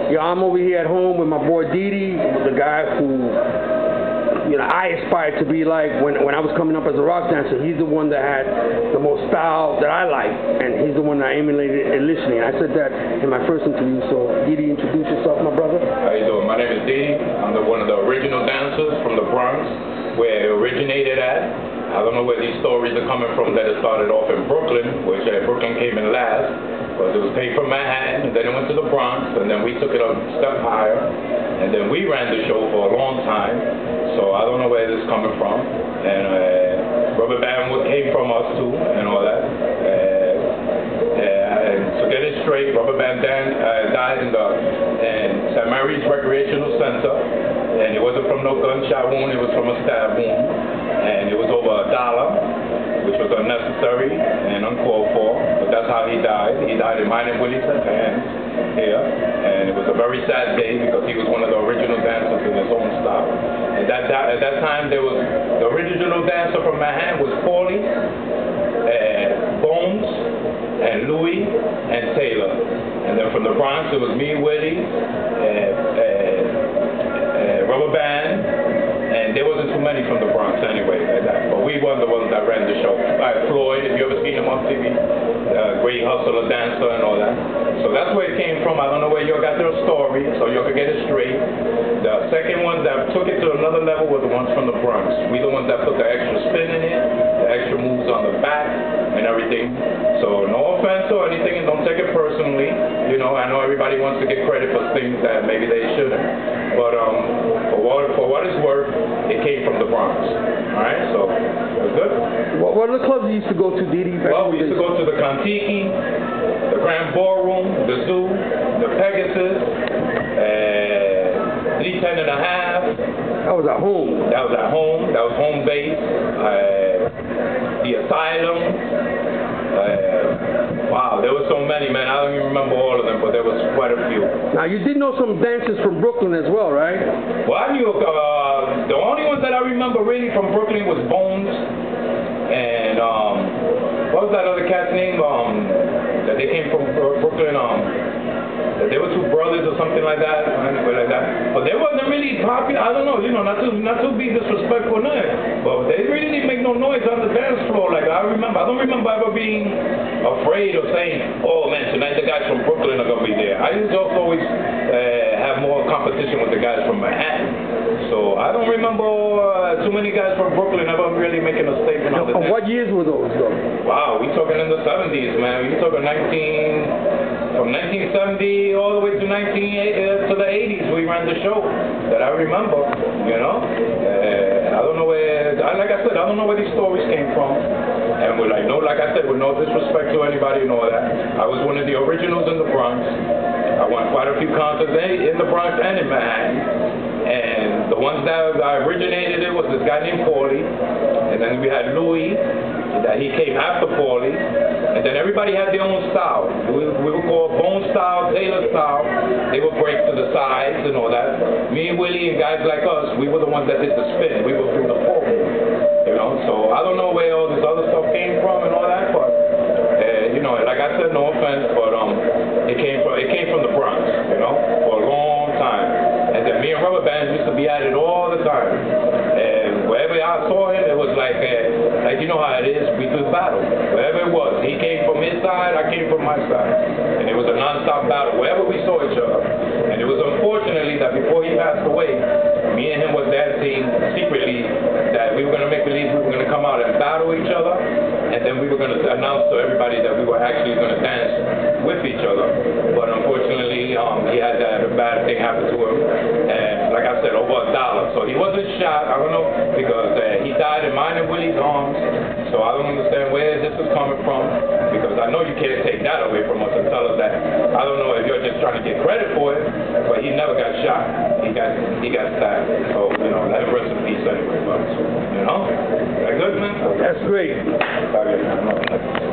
Yo, I'm over here at home with my boy Dee Dee, the guy who, I aspired to be like when I was coming up as a rock dancer. He's the one that had the most style that I like, and he's the one that I emulated in listening. I said that in my first interview. So, Dee Dee, introduce yourself, my brother. How you doing? My name is Dee Dee. I'm one of the original dancers from the Bronx, where it originated at. I don't know where these stories are coming from that it started off in Brooklyn, which Brooklyn came in last, but it was paid from Manhattan, and then it went to the Bronx, and then we took it a step higher, and then we ran the show for a long time, so I don't know where this is coming from, and Rubberband came from us too, and all that. And to get it straight, Rubberband died in St. Mary's Recreational Center, and it wasn't from no gunshot wound, it was from a stab wound, and it was over $1, which was unnecessary and uncalled for, but that's how he died. He died in mine and Willie's hands here, and it was a very sad day because he was one of the original dancers in his own style. And at that time, there was the original dancer from Manhattan was Paulie, Bones, and Louie, and Taylor. And then from the Bronx, it was me, Willie, Rubberband, and there wasn't too many from the Bronx anyway, but we were the ones that ran the show. Floyd, if you ever seen him on TV, great hustler, dancer, and all that. So that's where it came from. I don't know where you got their story, so you could get it straight. The second one that took it to another level were the ones from the Bronx. We the ones that put the extra spin in it, the extra moves on the back, and everything. So no offense or anything, and don't take it personally. I know everybody wants to get credit for things that maybe they shouldn't. But for what it's worth, it came from the Bronx. All right, so that's good. What are the clubs you used to go to, Dee Dee? Well, we used to go to the Contiki, the Grand Ballroom, the Zoo, the Pegasus, 310 and a half. That was at home. That was at home. That was home base. The Asylum. Wow, there were so many, man. I don't even remember all of them, but there was quite a few. Now, you did know some dancers from Brooklyn as well, right? Well, I knew the only ones that I remember really from Brooklyn was Bones and what was that other cat's name? That they came from Brooklyn. They were two brothers or something like that, But they wasn't really popular. I don't know, not to be disrespectful, nothing. But they really didn't make no noise on the dance floor. Like I don't remember ever being afraid of saying, "Oh man, tonight the guys from Brooklyn are gonna be there." I used to always have more competition with the guys from Manhattan. So I don't remember too many guys from Brooklyn ever really making a statement on the dance. What years were those though? Wow, we talking in the 70's, man. We talking from 1970 all the way to the 80s, we ran the show that I remember, I don't know where, like I said, I don't know where these stories came from. And like I said, with no disrespect to anybody and all that, I was one of the originals in the Bronx. I won quite a few concerts in the Bronx and in Manhattan. And the ones that I originated it was this guy named Paulie. And then we had Louie, that he came after Paulie. And then everybody had their own style. We would call Bone style, Taylor style. They would break to the sides and all that. Me and Willie and guys like us, we were the ones that did the spin. We would do the forward. So I don't know where all this other stuff came from and all that, but like I said, no offense, but it came from the Bronx, for a long time. And then me and Rubberband used to be at it all the time. And wherever I saw him, it was like you know how it is, we do battle. Wherever it was, he came from his side, I came from my side. And it was a non-stop battle wherever we saw each other. And it was unfortunately that before he passed away, me and him was dancing secretly that we were going to make believe we were going to come out and battle each other, and then we were going to announce to everybody that we were actually going to dance with each other. But unfortunately, he had that bad thing happen to him, and like I said, over $1. So he wasn't shot, I don't know, because he died in mine and Willie's arms, so I don't understand where this is coming from, because I know you can't take that away from us and tell us that. I don't know if you're just trying to get credit for it, but he never got shot. He got stabbed. So, let him rest in peace anyway. But, that good, man? That's great.